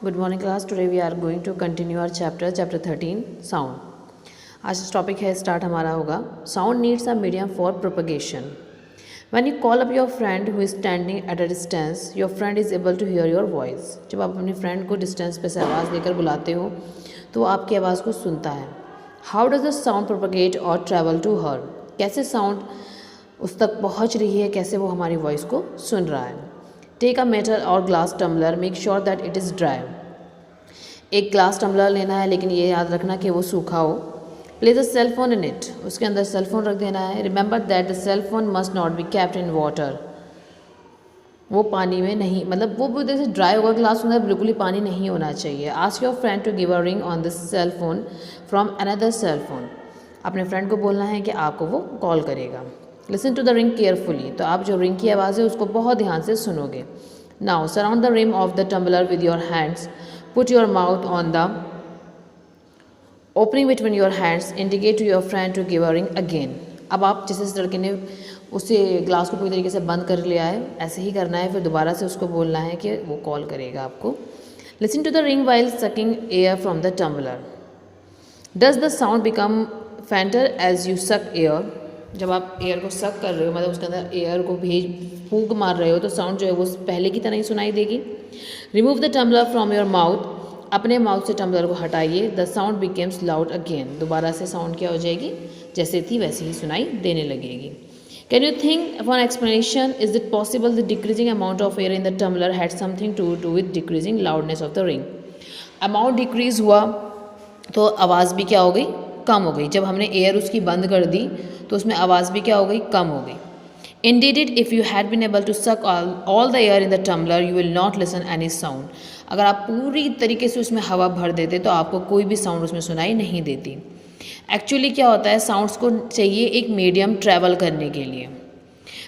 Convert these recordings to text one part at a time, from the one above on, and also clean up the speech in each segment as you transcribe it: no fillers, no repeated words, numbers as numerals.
Good morning class. Today we are going to continue our chapter 13 sound. आज topic है start हमारा होगा sound needs a medium for propagation. When you call up your friend who is standing at a distance, your friend is able to hear your voice. जब आप अपनी friend को distance पे से आवाज़ देकर बुलाते हो तो वो आपकी आवाज़ को सुनता है. How does the sound propagate or travel to her? कैसे साउंड उस तक पहुँच रही है, कैसे वो हमारी वॉइस को सुन रहा है. टेक अ मेटल और glass tumbler, make sure that it is dry. एक ग्लास टम्बलर लेना है लेकिन ये याद रखना कि वो सूखा हो. Place the cell phone in it, उसके अंदर सेल फोन रख देना है. Remember that the cell phone must not be kept in water. वो पानी में नहीं, मतलब वो जैसे ड्राई होगा ग्लास, अंदर बिल्कुल ही पानी नहीं होना चाहिए. Ask your friend to give a ring on this cell phone from another cell phone. अपने फ्रेंड को बोलना है कि आपको वो कॉल करेगा. Listen to the ring carefully, तो आप जो रिंग की आवाज़ है उसको बहुत ध्यान से सुनोगे. Now surround the rim of the tumbler with your hands. Put your mouth on the opening between your hands. Indicate to your friend to give a ring again. अब आप जैसे इस लड़के ने उसे ग्लास को पूरी तरीके से बंद कर लिया है, ऐसे ही करना है. फिर दोबारा से उसको बोलना है कि वो कॉल करेगा आपको. Listen to the ring while sucking air from the tumbler. Does the sound become fainter as you suck air? जब आप एयर को सक कर रहे हो, मतलब उसके अंदर एयर को फूंक मार रहे हो, तो साउंड जो है वो पहले की तरह ही सुनाई देगी. Remove the tumbler from your mouth, अपने माउथ से टम्बलर को हटाइए. The sound becomes loud again, दोबारा से साउंड क्या हो जाएगी, जैसे थी वैसे ही सुनाई देने लगेगी. Can you think for explanation? Is it possible the decreasing amount of air in the tumbler had something to do with decreasing loudness of the ring? Amount decrease हुआ तो आवाज़ भी क्या हो गई, कम हो गई. जब हमने एयर उसकी बंद कर दी तो उसमें आवाज़ भी क्या हो गई, कम हो गई. Indeed, if you had been able to suck all the air in the tumbler, you will not listen any sound. अगर आप पूरी तरीके से उसमें हवा भर देते तो आपको कोई भी साउंड उसमें सुनाई नहीं देती. एक्चुअली क्या होता है, साउंड्स को चाहिए एक मीडियम ट्रैवल करने के लिए.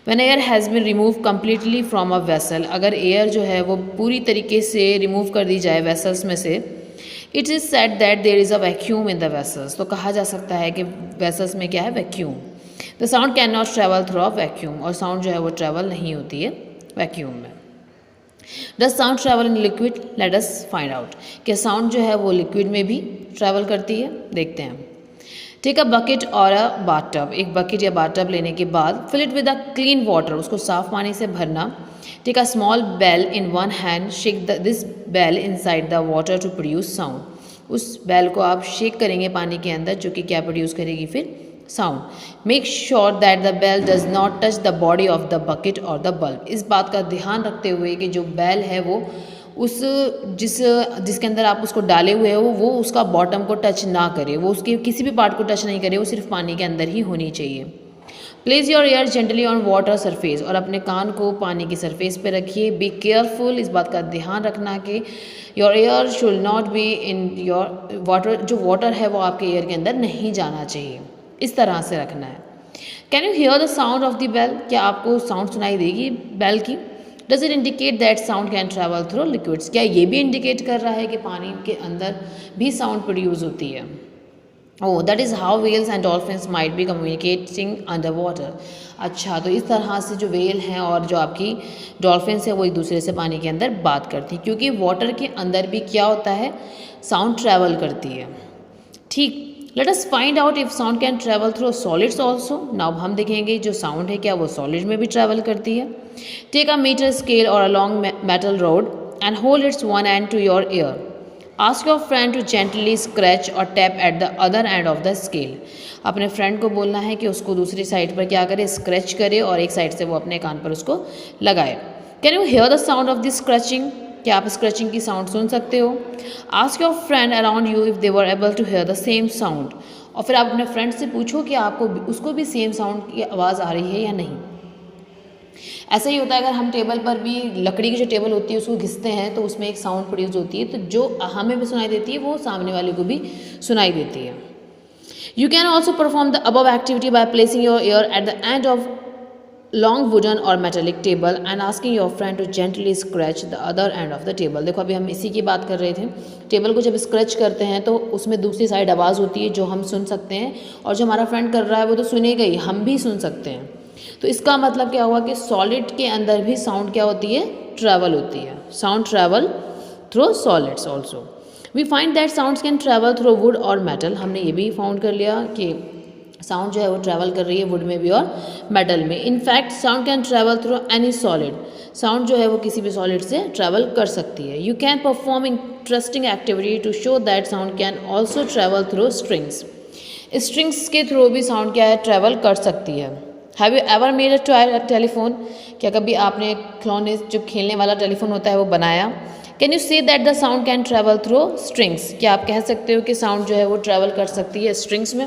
When air has been removed completely from a vessel, अगर एयर जो है वो पूरी तरीके से रिमूव कर दी जाए वेसल्स में से, it is said that there is a vacuum in the vessels, तो कहा जा सकता है कि वेसल्स में क्या है, vacuum. The sound can not travel through a vacuum, और साउंड जो है वो ट्रैवल नहीं होती है वैक्यूम में. Does sound travel in liquid? Let us find out. क्या साउंड जो है वो लिक्विड में भी ट्रैवल करती है, देखते हैं. टेक अ बकेट और अ बाथटब, एक बकेट या बाथटब लेने के बाद fill it with a clean water, उसको साफ पानी से भरना. Take a small bell in one hand, shake this bell inside the water to produce sound. उस बेल को आप शेक करेंगे पानी के अंदर, जो कि क्या प्रोड्यूस करेगी, फिर sound. Make sure that the bell does not touch the body of the bucket और द बल्ब. इस बात का ध्यान रखते हुए कि जो बेल है वो उस जिसके अंदर आप उसको डाले हुए हो वो उसका बॉटम को टच ना करे, वो उसके किसी भी पार्ट को टच नहीं करे, वो सिर्फ पानी के अंदर ही होनी चाहिए. Place your year gently on water surface, और अपने कान को पानी की सरफेस पे रखिए. बी केयरफुल, इस बात का ध्यान रखना कि your air should not be in your water, जो वाटर है वो आपके एयर के अंदर नहीं जाना चाहिए, इस तरह से रखना है. Can you hear the sound of the bell? क्या आपको साउंड सुनाई देगी बेल की? Does it indicate that sound can travel through liquids? क्या ये भी इंडिकेट कर रहा है कि पानी के अंदर भी साउंड प्रोड्यूस होती है? Oh, that is how whales and dolphins might be communicating under water. अच्छा, तो इस तरह से जो वेल हैं और जो आपकी डॉल्फिन्स है वो एक दूसरे से पानी के अंदर बात करती, क्योंकि वाटर के अंदर भी क्या होता है, साउंड ट्रैवल करती है. ठीक. Let us find out if sound can travel through solids also. Now हम देखेंगे जो साउंड है क्या वो सॉलिड में भी ट्रैवल करती है. टेक अ मीटर स्केल और a long metal rod and hold its one end to your ear. Ask your friend to gently scratch और tap at the other end of the scale. अपने friend को बोलना है कि उसको दूसरी साइड पर क्या करे, स्क्रैच करे, और एक साइड से वो अपने कान पर उसको लगाए. Can you hear the sound of the scratching? क्या आप स्क्रैचिंग की साउंड सुन सकते हो? Ask your friend around you if they were able to hear the same sound. और फिर आप अपने फ्रेंड से पूछो कि आपको उसको भी सेम साउंड की आवाज़ आ रही है या नहीं. ऐसा ही होता है, अगर हम टेबल पर भी लकड़ी की जो टेबल होती है उसको घिसते हैं तो उसमें एक साउंड प्रोड्यूस होती है, तो जो हमें भी सुनाई देती है वो सामने वाले को भी सुनाई देती है. You can also perform the above activity by placing your ear at the end of long wooden और metallic table and asking your friend to gently scratch the other end of the table. देखो अभी हम इसी की बात कर रहे थे. टेबल को जब स्क्रैच करते हैं तो उसमें दूसरी साइड आवाज़ होती है जो हम सुन सकते हैं, और जो हमारा फ्रेंड कर रहा है वो तो सुनेगा ही, हम भी सुन सकते हैं. तो इसका मतलब क्या हुआ कि सॉलिड के अंदर भी साउंड क्या होती है, ट्रैवल होती है. Sound travel through solids also. We find that sounds can travel through wood और मेटल, हमने ये भी फाउंड कर लिया कि साउंड जो है वो ट्रैवल कर रही है वुड में भी और मेटल में। In fact sound can travel through any solid, sound जो है वो किसी भी सॉलिड से ट्रैवल कर सकती है। You can perform interesting activity to show that sound can also travel through strings, strings के थ्रू भी साउंड क्या है ट्रैवल कर सकती है। Have you ever made a toy telephone, क्या कभी आपने खिलौने जो खेलने वाला टेलीफोन होता है वो बनाया। Can you say that the sound can travel through strings, क्या आप कह सकते हो कि साउंड जो है वो ट्रैवल कर सकती है स्ट्रिंग्स में।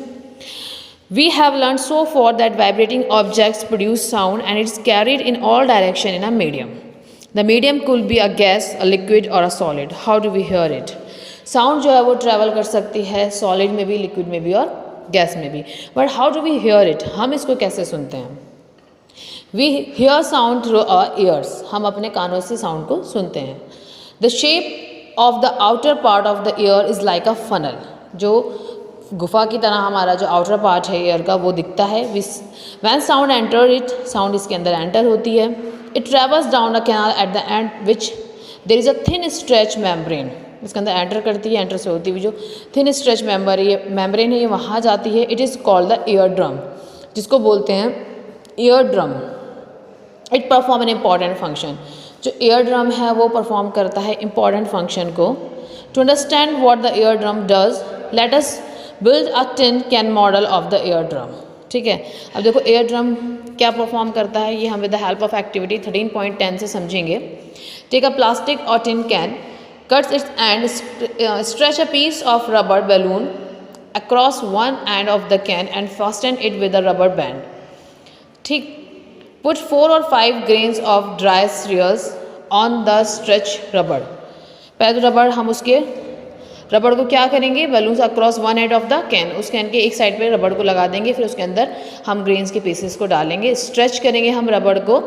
We have learned so far that vibrating objects produce sound and it's carried in all direction in a medium. The medium could be a gas, a liquid or a solid. How do we hear it? Sound जो है वो travel कर सकती है solid में भी, liquid में भी और gas में भी. But how do we hear it? हम इसको कैसे सुनते हैं? We hear sound through our ears. हम अपने कानों से sound को सुनते हैं. The shape of the outer part of the ear is like a funnel. जो गुफा की तरह हमारा जो आउटर पार्ट है ईयर का वो दिखता है। When sound enter it, sound इसके अंदर एंटर होती है। It travels down a canal at the end which there is a thin stretch membrane, इसके अंदर एंटर करती है, एंटर से होती हुई जो थिन स्ट्रेच मेम्ब्रेन है ये वहाँ जाती है। It is called the ear drum, जिसको बोलते हैं ear drum. It perform an important function, जो ईयर ड्रम है वो परफॉर्म करता है इम्पॉर्टेंट फंक्शन को। To understand what the ear drum does, let us build a tin can model of the ear drum. ठीक है, अब देखो ईयर ड्रम क्या परफॉर्म करता है, ये हम with the help of activity 13.10 से समझेंगे। टेक अ प्लास्टिक और tin can, cuts its end, stretch a piece of rubber balloon across one end of the can and fasten it with a rubber band. ठीक, put 4 or 5 grains of dry cereals on the stretch rubber। पहले तो रबड़ हम उसके रबड़ को क्या करेंगे, balloons across one end of the can, उस कैन के एक साइड पे रबड़ को लगा देंगे, फिर उसके अंदर हम ग्रेन्स के पीसेस को डालेंगे, स्ट्रेच करेंगे हम रबड़ को।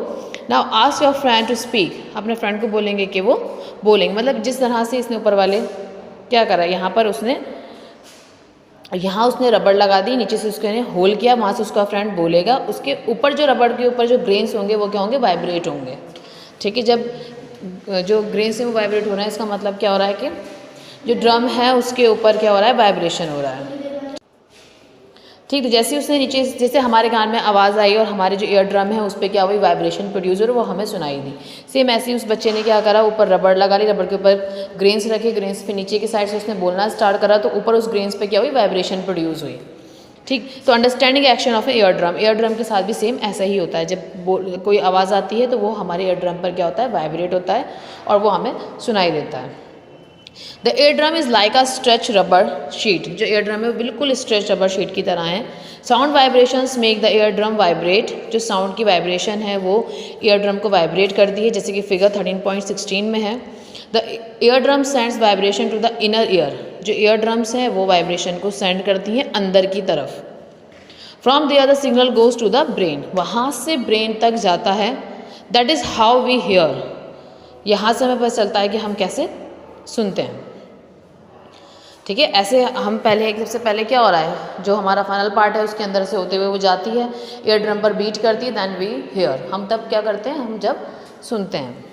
Now ask your friend to speak, अपने फ्रेंड को बोलेंगे कि वो बोलेंगे, मतलब जिस तरह से इसने ऊपर वाले क्या करा, यहाँ पर उसने रबड़ लगा दी, नीचे से उसने होल किया, वहाँ से उसका फ्रेंड बोलेगा, उसके ऊपर जो रबड़ के ऊपर जो ग्रेन्स होंगे वो क्या होंगे, वाइब्रेट होंगे। ठीक है, जब जो ग्रेन्स है वो वाइब्रेट हो रहा है, इसका मतलब क्या हो रहा है कि जो ड्रम है उसके ऊपर क्या हो रहा है, वाइब्रेशन हो रहा है। ठीक, तो जैसे उसने नीचे, जैसे हमारे कान में आवाज़ आई और हमारे जो ईयर ड्रम है उस पर क्या हुई, वाइब्रेशन प्रोड्यूस और वो हमें सुनाई दी। सेम ऐसे ही उस बच्चे ने क्या करा, ऊपर रबड़ लगा ली, रबड़ के ऊपर ग्रेन्स रखे, ग्रेन्स पे नीचे की साइड से उसने बोलना स्टार्ट करा तो ऊपर उस ग्रेन्स पे क्या हुई, वाइब्रेशन प्रोड्यूस हुई। ठीक, तो understanding action of ear drum के साथ भी सेम ऐसा ही होता है। जब कोई आवाज़ आती है तो वो हमारे ईयर ड्रम पर क्या होता है, वाइब्रेट होता है और वो हमें सुनाई देता है। The ear drum is like a stretch rubber sheet, जो ईयर ड्रम है वो बिल्कुल स्ट्रेच रबर शीट की तरह है। Sound vibrations make the ear drum vibrate, जो साउंड की वाइब्रेशन है वो ईयर ड्रम को वाइब्रेट करती है, जैसे कि फिगर 13.16 में है। The ear drum sends vibration to the inner ear, जो ईयर ड्रम्स हैं वो वाइब्रेशन को सेंड करती हैं अंदर की तरफ। From there the signal goes to the brain, वहाँ से ब्रेन तक जाता है। That is how we hear, यहाँ से हमें पता चलता है कि हम कैसे सुनते हैं। ठीक है, ऐसे हम पहले सबसे पहले क्या हो रहा है, जो हमारा फाइनल पार्ट है उसके अंदर से होते हुए वो जाती है, ईयर ड्रम पर बीट करती है, दैन वी हियर, हम तब क्या करते हैं, हम जब सुनते हैं।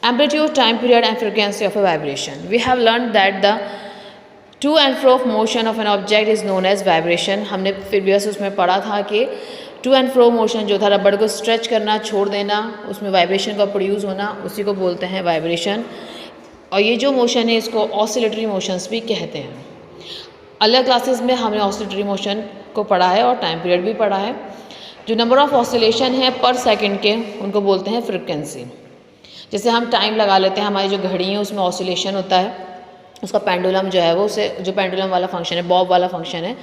Amplitude, time period and frequency of a vibration. We have learn that the to and fro of motion of an object is known as vibration. हमने प्रीवियस उसमें पढ़ा था कि टू एंड फ्रो मोशन जो था, रबड़ को स्ट्रेच करना, छोड़ देना, उसमें वाइब्रेशन का प्रोड्यूस होना, उसी को बोलते हैं वाइब्रेशन। और ये जो मोशन है इसको ऑसिलेटरी मोशंस भी कहते हैं। अलग क्लासेस में हमने ऑसिलेटरी मोशन को पढ़ा है और टाइम पीरियड भी पढ़ा है। जो नंबर ऑफ ऑसिलेशन है पर सेकंड के, उनको बोलते हैं फ्रिक्वेंसी। जैसे हम टाइम लगा लेते हैं, हमारी जो घड़ी है उसमें ऑसिलेशन होता है, उसका पेंडुलम जो है वो उसे जो पेंडुलम वाला फंक्शन है, बॉब वाला फंक्शन है,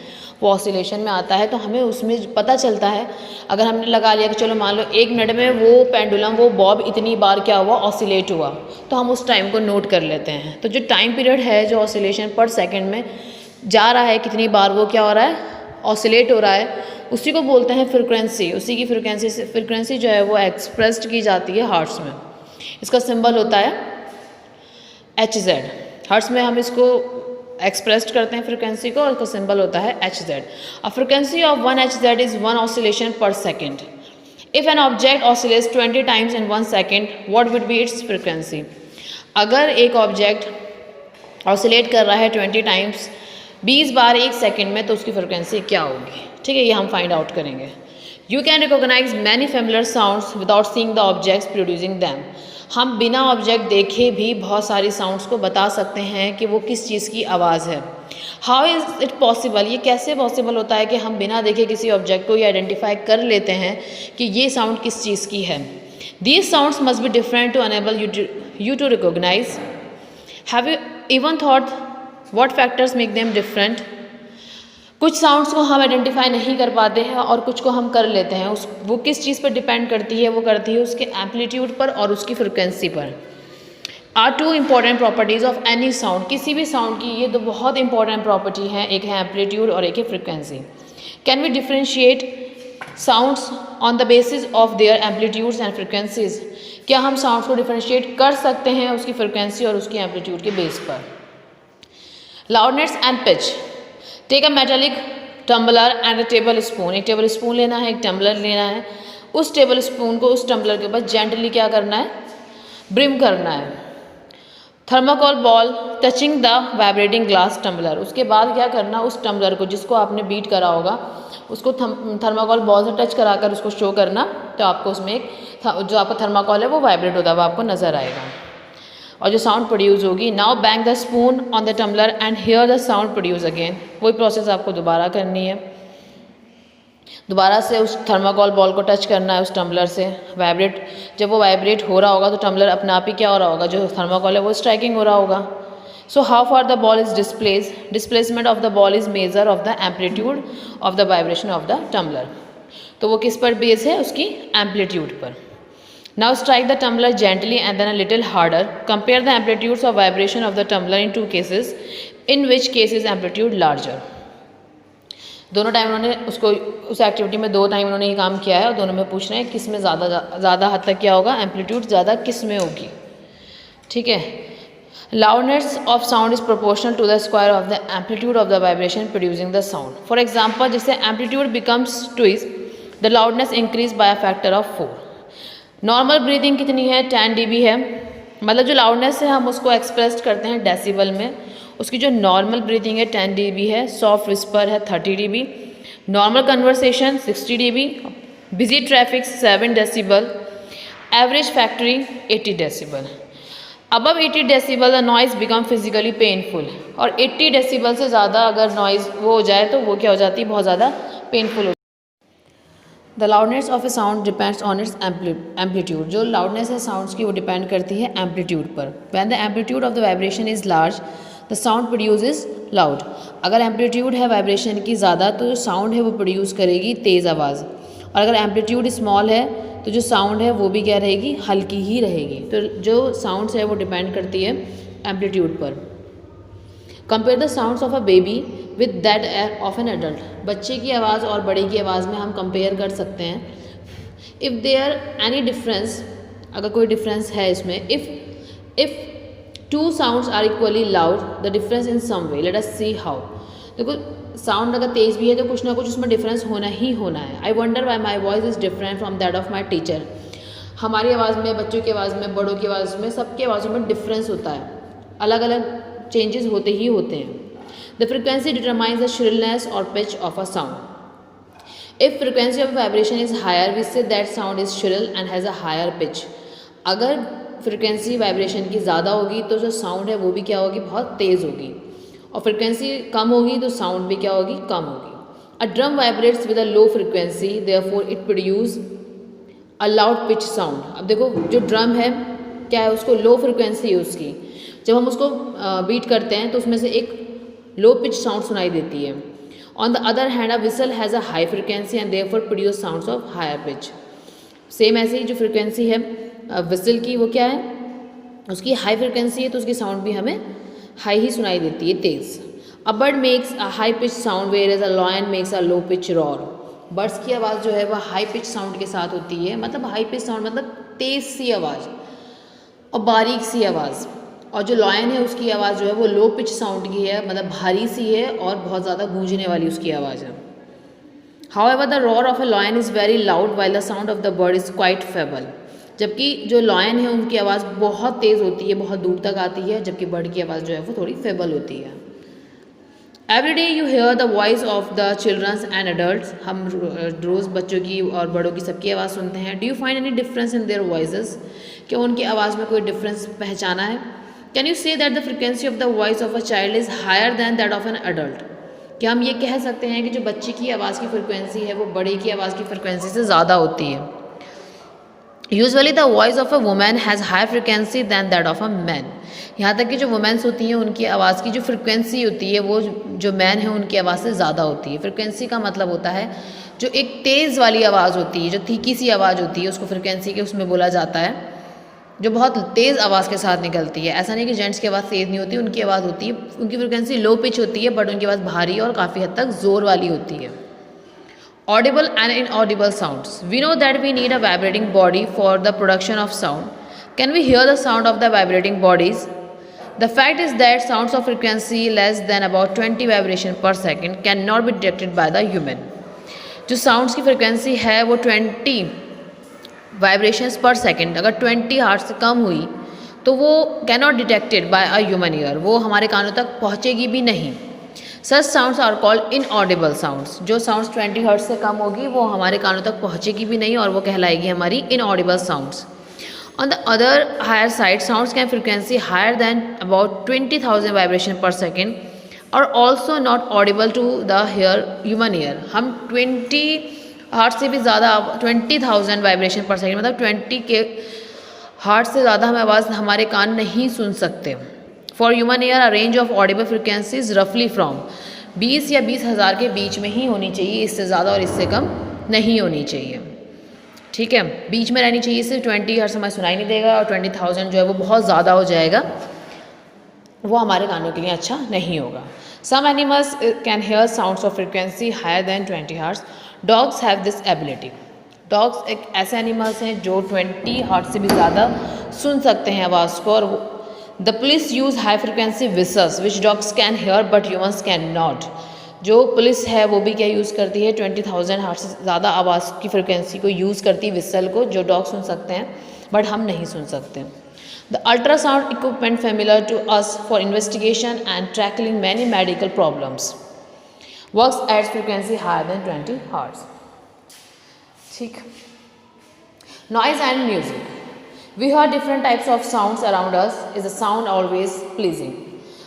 वो ऑसिलेशन में आता है। तो हमें उसमें पता चलता है, अगर हमने लगा लिया कि चलो मान लो 1 मिनट में वो पेंडुलम वो बॉब इतनी बार क्या हुआ, ऑसिलेट हुआ, तो हम उस टाइम को नोट कर लेते हैं। तो जो टाइम पीरियड है, जो ऑसिलेशन पर सेकेंड में जा रहा है, कितनी बार वो क्या हो रहा है, ऑसिलेट हो रहा है, उसी को बोलते हैं फ्रिक्वेंसी। उसी की फ्रिक्वेंसी जो है वो एक्सप्रेस्ड की जाती है हर्ट्ज़ में। इसका सिंबल होता है HZ। हर्ट्ज़ में हम इसको एक्सप्रेस्ड करते हैं फ्रिक्वेंसी को, और इसका सिंबल होता है HZ। A frequency of 1 HZ is 1 oscillation पर second. If an object oscillates 20 times in 1 second what would be it's frequency. अगर एक ऑब्जेक्ट ऑसिलेट कर रहा है 20 टाइम्स 20 बार 1 सेकेंड में, तो उसकी फ्रिक्वेंसी क्या होगी। ठीक है, ये हम फाइंड आउट करेंगे। You can recognize many familiar sounds without seeing the objects producing them. हम बिना ऑब्जेक्ट देखे भी बहुत सारी साउंड्स को बता सकते हैं कि वो किस चीज़ की आवाज़ है। हाउ इज़ इट पॉसिबल, ये कैसे पॉसिबल होता है कि हम बिना देखे किसी ऑब्जेक्ट को ये आइडेंटिफाई कर लेते हैं कि ये साउंड किस चीज़ की है। These sounds must be different to enable you to recognize. Have you even thought what factors make them different? कुछ साउंड्स को हम आइडेंटिफाई नहीं कर पाते हैं और कुछ को हम कर लेते हैं। वो किस चीज़ पर डिपेंड करती है, वो करती है उसके एम्पलीट्यूड पर और उसकी फ्रिक्वेंसी पर। Are two important properties of any sound, किसी भी साउंड की ये दो बहुत इंपॉर्टेंट प्रॉपर्टी हैं, एक है एम्पलीट्यूड और एक है frequency. Can we differentiate sounds on the basis of their amplitudes and frequencies. क्या हम साउंड्स को डिफ्रेंशिएट कर सकते हैं उसकी फ्रिक्वेंसी और उसकी एम्पलीट्यूड के बेस पर। Loudness and pitch. Take a metallic tumbler and a table spoon. एक टेबल स्पून लेना है, एक टम्बलर लेना है। उस टेबल स्पून को उस टम्बलर के ऊपर जेंटली क्या करना है, ब्रिम करना है। Thermocol ball touching the vibrating glass tumbler. उसके बाद क्या करना, उस टम्बलर को जिसको आपने बीट करा होगा उसको थर्माकोल बॉल से टच कराकर उसको शो करना, तो आपको उसमें एक जो आपका थर्माकोल है वो वाइब्रेट होता हुआ आपको नज़र आएगा और जो साउंड प्रोड्यूस होगी। Now bang the spoon on the tumbler and hear the sound produce again. वही प्रोसेस आपको दोबारा करनी है, दोबारा से उस थर्माकोल बॉल को टच करना है उस टम्बलर से। वाइब्रेट, जब वो वाइब्रेट हो रहा होगा तो टम्बलर अपने आप ही क्या हो रहा होगा, जो थर्माकोल है वो स्ट्राइकिंग हो रहा होगा। So how far the ball is displace, displacement of the ball is measure of the amplitude of the vibration of the tumbler. तो वो किस पर बेस है, उसकी एम्पलीट्यूड पर। Now strike the tumbler gently and then a little harder. Compare the amplitudes of vibration of the tumbler in 2 cases, in which case is amplitude larger. दोनों time उन्होंने उसको, उस एक्टिविटी में 2 टाइम उन्होंने ये काम किया है और दोनों में पूछ रहे हैं किस में ज़्यादा हद तक क्या होगा, एम्पलीट्यूड ज़्यादा किस में होगी। ठीक है। Loudness of sound is proportional to the square of the amplitude of the vibration producing the sound. For example, जैसे amplitude becomes twice, the loudness increase by a factor of 4। Normal breathing कितनी है, 10 dB है। मतलब जो loudness है हम उसको express करते हैं डेसिबल में, उसकी जो नॉर्मल ब्रीदिंग है 10 dB है, सॉफ्ट विस्पर है 30 dB, normal conversation 60 dB, busy traffic 7 decibel, average factory 80 decibel. Above 80 decibel the noise become physically painful. और 80 डेसिबल से ज़्यादा अगर नॉइज़ वो हो जाए तो वो क्या हो जाती है, बहुत ज़्यादा पेनफुल हो। The loudness of A sound depends on it's amplitude. जो लाउडनेस है साउंड्स की वो डिपेंड करती है एम्पलीट्यूड पर। When the amplitude of the vibration is large the sound produce is loud. अगर एम्पलीट्यूड है वाइब्रेशन की ज़्यादा तो जो साउंड है वो प्रोड्यूस करेगी तेज़ आवाज़, और अगर एम्पलीट्यूड स्मॉल है तो जो साउंड है वो भी क्या रहेगी, हल्की ही रहेगी। तो जो साउंड्स है वो डिपेंड करती है एम्पलीट्यूड पर। Compare the sounds of a baby with that of an adult. बच्चे की आवाज़ और बड़े की आवाज़ में हम कंपेयर कर सकते हैं। इफ़ देयर एनी डिफरेंस, अगर कोई डिफरेंस है इसमें, if 2 sounds are equally loud the difference in some way, let us see how. देखो साउंड अगर तेज़ भी है तो कुछ ना कुछ उसमें डिफरेंस होना ही होना है। I wonder why my voice is different from that of my teacher. हमारी आवाज़ में, बच्चों की आवाज़ में, बड़ों की आवाज़ में, सबकी आवाज़ों में डिफरेंस होता है, अलग अलग चेंजेस होते ही होते हैं। The frequency determines the shrillness और pitch of a sound. If frequency of vibration is higher we say that sound is shrill and has a higher pitch. अगर फ्रिक्वेंसी वाइब्रेशन की ज़्यादा होगी तो जो साउंड है वो भी क्या होगी, बहुत तेज़ होगी, और फ्रिक्वेंसी कम होगी तो साउंड भी क्या होगी, कम होगी। A drum vibrates with a low frequency therefore it produce a loud pitch sound. अब देखो जो ड्रम है क्या है, उसको लो फ्रिक्वेंसी है उसकी, जब हम उसको बीट करते हैं तो उसमें से एक लो पिच साउंड सुनाई देती है। On the other hand a whistle has a high frequency and therefore produce sounds of higher pitch. Same ऐसे ही जो फ्रिक्वेंसी है विसल की वो क्या है, उसकी हाई फ्रिक्वेंसी है तो उसकी साउंड भी हमें हाई ही सुनाई देती है, तेज़। A bird makes a high pitch sound whereas a lion makes a low pitch roar. Birds की आवाज़ जो है वह हाई पिच साउंड के साथ होती है, मतलब हाई पिच साउंड मतलब तेज़ सी आवाज़ और बारीक सी आवाज़। और जो लॉयन है उसकी आवाज़ जो है वो लो पिच साउंड की है, मतलब भारी सी है और बहुत ज़्यादा गूंजने वाली उसकी आवाज़ है। However, the roar of a lion is very loud while the sound of the bird is quite feeble. जबकि जो लॉयन है उनकी आवाज़ बहुत तेज़ होती है, बहुत दूर तक आती है, जबकि बर्ड की आवाज़ जो है वो थोड़ी फेबल होती है. Every day you hear the voice of the childrens and adults. हम रोज़ बच्चों की और बड़ों की सबकी आवाज़ सुनते हैं. Do you find any difference in their voices? क्या उनकी आवाज़ में कोई डिफरेंस पहचाना है? Can you say that the frequency of the voice of a child is higher than that of an adult? क्या हम ये कह सकते हैं कि जो बच्चे की आवाज़ की फ्रिक्वेंसी है वो बड़े की आवाज़ की फ्रिक्वेंसी से ज़्यादा होती है? Usually the voice of a women has higher frequency than that of a man. यहाँ तक कि जो वुमेन्स होती हैं उनकी आवाज़ की जो फ्रिक्वेंसी होती है वो जो मैन है उनकी आवाज़ से ज़्यादा होती है. फ्रिक्वेंसी का मतलब होता है जो एक तेज़ वाली आवाज़ होती है, जो तीखी सी आवाज़ होती है, उसको फ्रिक्वेंसी के उसमें बोला जाता है, जो बहुत तेज़ आवाज़ के साथ निकलती है. ऐसा नहीं कि जेंट्स की आवाज़ तेज़ नहीं होती, उनकी आवाज़ होती है, उनकी फ्रिक्वेंसी लो पिच होती है, बट उनकी आवाज़ भारी और काफ़ी हद तक ज़ोर वाली होती है. Audible and inaudible sounds. We know that we need a vibrating body for the production of sound. Can we hear the sound of the vibrating bodies? The fact is that sounds of frequency less than about 20 vibration per second cannot be detected by the human. जो sounds की frequency है वो 20 vibrations per second, अगर 20 hertz से कम हुई तो वो cannot detected by a human ear, वो हमारे कानों तक पहुँचेगी भी नहीं. Such sounds are called inaudible sounds. जो साउंड्स 20 हर्ट्ज से कम होगी वो हमारे कानों तक पहुँचेगी भी नहीं और वो कहलाएगी हमारी inaudible sounds. On the other higher side sounds can frequency higher than about 20,000 vibration per second और also not audible to the human ear. हम 20 हर्ट्ज से भी ज़्यादा 20,000 वाइब्रेशन पर सेकेंड मतलब 20 के हर्ट्ज से ज़्यादा हम आवाज़ हमारे कान नहीं सुन सकते. For human ear a range of Audible frequencies रफली फ्रॉम 20 या 20,000 के बीच में ही होनी चाहिए, इससे ज़्यादा और इससे कम नहीं होनी चाहिए. ठीक है, बीच में रहनी चाहिए. सिर्फ 20 हर्ट्ज हमें सुनाई नहीं देगा और 20,000 जो है वो बहुत ज़्यादा हो जाएगा, वो हमारे कानों के लिए अच्छा नहीं होगा. Some animals can hear sounds of frequency higher than 20 hertz. Dogs have this ability. Dogs एक ऐसे एनिमल्स हैं जो 20 हर्ट्ज से भी ज़्यादा सुन सकते हैं आवाज़ को. और the police use high frequency whistles which dogs can hear but humans can not. जो पुलिस है वो भी क्या यूज़ करती है 20,000 हर्ट्ज से ज़्यादा आवाज़ की फ्रिक्वेंसी को यूज़ करती है, विसल को, जो डॉग सुन सकते हैं बट हम नहीं सुन सकते. The ultrasound equipment familiar to us for investigation and tackling many medical problems works at frequency higher than 20 hertz. ठीक. Noise and music. We hear different types of sounds around us. Is the sound always pleasing?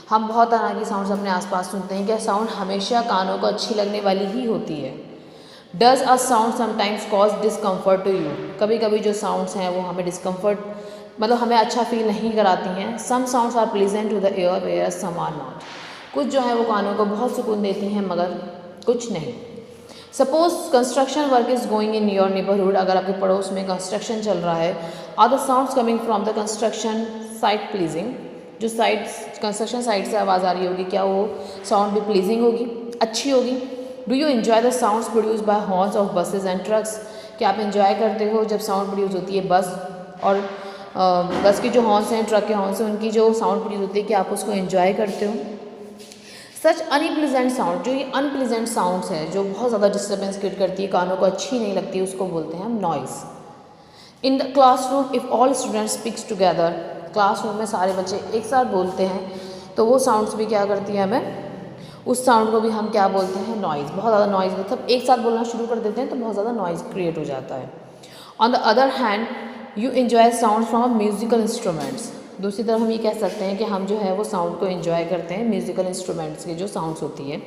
हम बहुत तरह की sounds अपने आसपास सुनते हैं. क्या साउंड हमेशा कानों को अच्छी लगने वाली ही होती है? Does a sound sometimes cause discomfort to you? कभी कभी जो साउंड्स हैं वो हमें डिस्कम्फर्ट मतलब हमें अच्छा फील नहीं कराती हैं. Some sounds are pleasant to the ear whereas some are not. कुछ जो है वो कानों को बहुत सुकून देती हैं मगर कुछ नहीं. Suppose construction work is going in your neighbourhood. अगर आपके पड़ोस में कंस्ट्रक्शन चल रहा है, are the sounds coming from the construction site pleasing. जो साइड कंस्ट्रक्शन साइट से आवाज़ आ रही होगी, क्या वो साउंड भी प्लीजिंग होगी, अच्छी होगी? Do you enjoy the sounds produce by horns of buses and trucks. क्या आप एंजॉय करते हो जब साउंड प्रोड्यूस होती है बस और बस के जो हॉर्न्स हैं, ट्रक के हॉर्न्स हैं, उनकी जो साउंड प्रोड्यूस होती है, क्या आप उसको एंजॉय करते हो? सच अनप्लीजेंट साउंड. जो ये अनप्लीजेंट साउंड्स है जो बहुत ज़्यादा डिस्टर्बेंस क्रिएट करती है, कानों को अच्छी नहीं लगती, उसको बोलते हैं हम noise. In the classroom if all students speaks together. Classroom में सारे बच्चे एक साथ बोलते हैं तो वो साउंड्स भी क्या करती है हमें, उस साउंड को भी हम क्या बोलते हैं नॉइज़. बहुत ज़्यादा नॉइज़ मतलब एक साथ बोलना शुरू कर देते हैं तो बहुत ज़्यादा नॉइज़ क्रिएट हो जाता है. On the other hand you enjoy sound from musical instruments. दूसरी तरफ हम ये कह सकते हैं कि हम जो है वो साउंड को एंजॉय करते हैं म्यूजिकल इंस्ट्रूमेंट्स की जो साउंड्स होती है.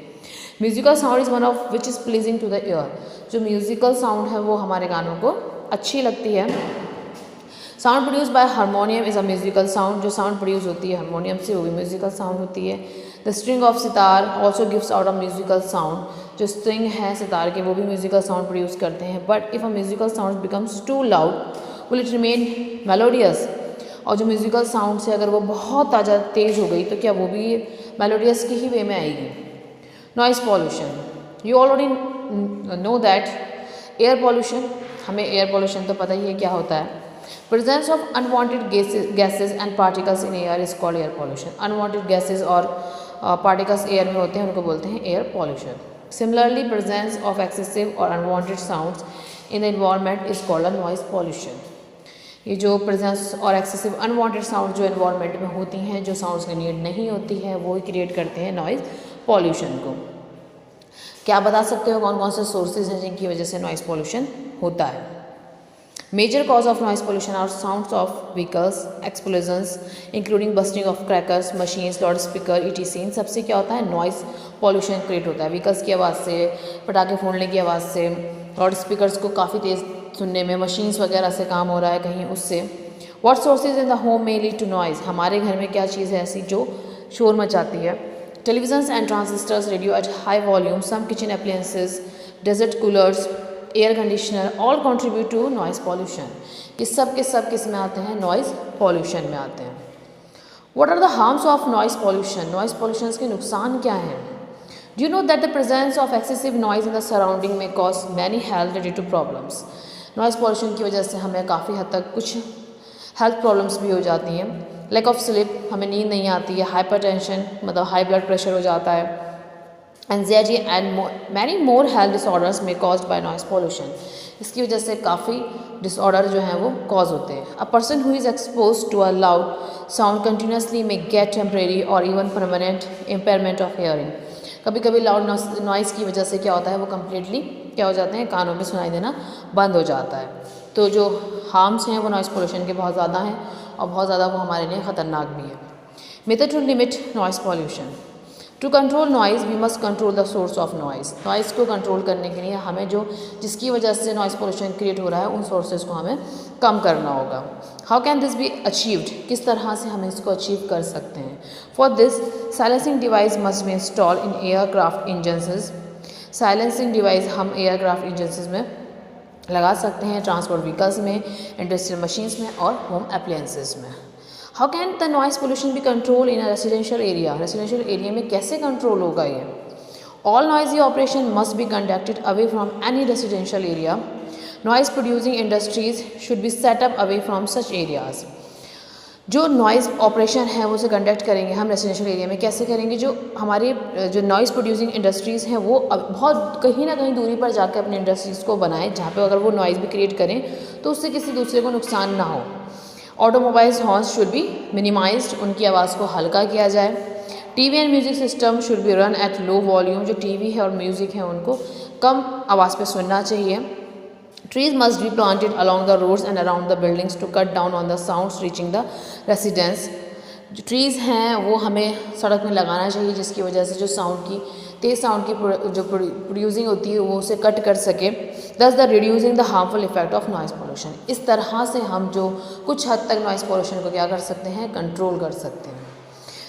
Musical sound is one of which is pleasing to the ear. जो म्यूजिकल साउंड है वो हमारे कानों को अच्छी लगती है. Sound produce by harmonium is a musical sound. जो साउंड प्रोड्यूस होती है हारमोनियम से वो भी म्यूजिकल साउंड होती है. The string of sitar also gives out a musical sound. जो स्ट्रिंग है सितार के वो भी म्यूजिकल साउंड प्रोड्यूस करते हैं. But if a musical sound becomes too loud will it remain melodious. और जो म्यूजिकल साउंड है अगर वो बहुत ज़्यादा तेज़ हो गई तो क्या वो भी मेलोडियस की ही वे में आएगी. Noise pollution. You already know that air pollution. हमें एयर पॉल्यूशन तो पता ही है क्या होता है. Presence of unwanted gases and particles in air is called air pollution. Unwanted gases और पार्टिकल्स एयर में होते हैं उनको बोलते हैं air pollution. Similarly, presence of excessive or unwanted sounds in the environment is called a noise pollution. ये जो presence और एक्सेसिव अनवांटेड साउंड जो एनवायरनमेंट में होती हैं, जो साउंड्स की नीड नहीं होती है, वो ही क्रिएट करते हैं नॉइज़ पॉल्यूशन को। क्या बता सकते हो कौन कौन से सोर्सेज हैं जिनकी वजह से नॉइज़ पॉल्यूशन होता है? Major cause of noise pollution are sounds of vehicles, explosions including bursting of crackers, machines, loud speaker, ETC। इन सबसे क्या होता है? नॉइज़ पॉल्यूशन क्रिएट होता है। व्हीकल्स की आवाज़ से, पटाखे फोड़ने की आवाज़ से, लाउड स्पीकर्स को काफ़ी तेज़ सुनने में, मशीन्स वगैरह से काम हो रहा है कहीं, उससे। What sources in the home may lead to noise, हमारे घर में क्या चीज़ है ऐसी जो शोर मचाती है? Televisions and transistors, radio at high volume, some kitchen appliances, desert coolers, air conditioner, all contribute to noise pollution. ये सब के सब किस में आते हैं? नॉइज़ पॉल्यूशन में आते हैं। What are the harms of noise pollution, noise pollution के नुकसान क्या हैं? Do you know that the presence of excessive noise in the surrounding may cause many health related problems? Noise pollution की वजह से हमें काफ़ी हद तक कुछ हेल्थ प्रॉब्लम्स भी हो जाती हैं। लैक ऑफ स्लीप, हमें नींद नहीं आती है, हाइपरटेंशन मतलब हाई ब्लड प्रेशर हो जाता है, anxiety and many more health disorders में कॉज्ड बाय नॉइज़ पॉल्यूशन। इसकी वजह से काफ़ी डिसऑर्डर जो हैं वो कॉज होते हैं। A person who is expose to a loud sound continuously may get temporary और even permanent impairment of hearing. कभी कभी लाउड नॉइज़ की वजह से क्या होता है, वो कम्प्लीटली क्या हो जाते हैं, कानों में सुनाई देना बंद हो जाता है। तो जो हार्म्स हैं वो नॉइज़ पोल्यूशन के बहुत ज़्यादा हैं और बहुत ज़्यादा वो हमारे लिए ख़तरनाक भी है। Method to limit noise pollution, to control noise we must control the source of noise. Noise को कंट्रोल करने के लिए हमें जो जिसकी वजह से नॉइज़ पोल्यूशन क्रिएट हो रहा है उन सोर्सेज को हमें कम करना होगा। How can this be achieved, किस तरह से हम इसको अचीव कर सकते हैं? For this silencing device must be install in aircraft engines. Silencing device हम एयरक्राफ्ट इंजन्स में लगा सकते हैं, ट्रांसपोर्ट व्हीकल्स में, इंडस्ट्रियल मशीन्स में और होम अप्लायंसेस में। How can the noise pollution be control in a residential area, residential area में कैसे कंट्रोल होगा ये? All noisy operation must be conducted away from any residential area. Noise producing industries should be set up away from such areas. जो noise operation है वो उसे conduct करेंगे हम रेसिडेंशियल एरिया में, कैसे करेंगे? जो हमारे जो नॉइज़ प्रोड्यूसिंग इंडस्ट्रीज़ हैं वो बहुत कहीं ना कहीं दूरी पर जाकर अपनी इंडस्ट्रीज़ को बनाएं जहाँ पे अगर वो नॉइज़ भी क्रिएट करें तो उससे किसी दूसरे को नुकसान ना हो। Automobiles horns should be minimised, उनकी आवाज़ को हल्का किया जाए। TV and music system should be run at low volume, जो टीवी है और म्यूज़िक है उनको कम आवाज़ पे सुनना चाहिए। Trees must be planted along the roads and around the buildings to cut down on the sounds reaching the residents. जो ट्रीज़ हैं वो हमें सड़क में लगाना चाहिए जिसकी वजह से जो साउंड की तेज़ साउंड की जो प्रोड्यूसिंग होती है वो उसे कट कर सके। दस the reducing the harmful effect of noise pollution. इस तरह से हम जो कुछ हद तक नॉइज़ पोल्यूशन को क्या कर सकते हैं, कंट्रोल कर सकते हैं।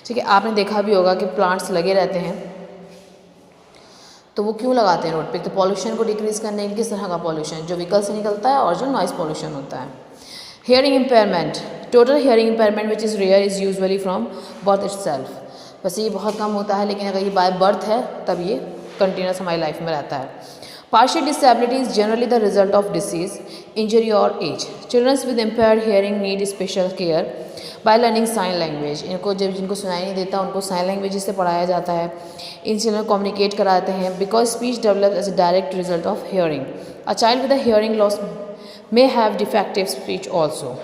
ठीक है, आपने देखा भी होगा कि प्लांट्स लगे रहते हैं, तो वो क्यों लगाते हैं रोड पे? तो पॉल्यूशन को डिक्रीज़ करने के, किस तरह का पॉल्यूशन, जो व्हीकल से निकलता है और जो नॉइज़ पॉल्यूशन होता है। Hearing impairment, total hearing impairment which is rare is usually from birth itself. वैसे ये बहुत कम होता है, लेकिन अगर ये बाय बर्थ है तब ये कंटिन्यूस हमारी लाइफ में रहता है। Partial disability is generally the result of disease, injury और age. Childrens with impaired hearing need special care by learning sign language. इनको जब जिनको सुनाई नहीं देता उनको साइन लैंग्वेज से पढ़ाया जाता है, इन चिल्ड्रन कम्युनिकेट कराते हैं because speech develop as a direct result of hearing. A child with a hearing loss may have defective speech also.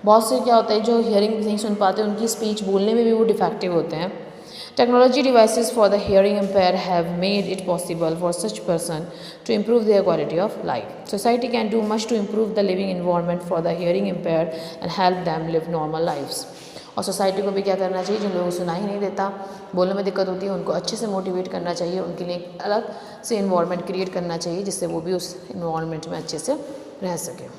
बहुत से क्या होता है जो हियरिंग नहीं सुन पाते उनकी स्पीच बोलने में भी वो डिफेक्टिव होते हैं। Technology devices for the hearing impaired have made it possible for such person to improve their quality of life. Society can do much to improve the living environment for the hearing impaired and help them live normal lives. और society को भी क्या करना चाहिए, जिन लोगों को सुनाई नहीं देता, बोलने में दिक्कत होती है, उनको अच्छे से मोटिवेट करना चाहिए, उनके लिए एक अलग से इन्वायरमेंट क्रिएट करना चाहिए जिससे वो भी उस इन्वायरमेंट में अच्छे से रह सके।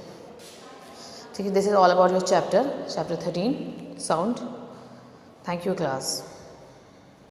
ठीक है, this is all about your chapter 13 sound. Thank you class.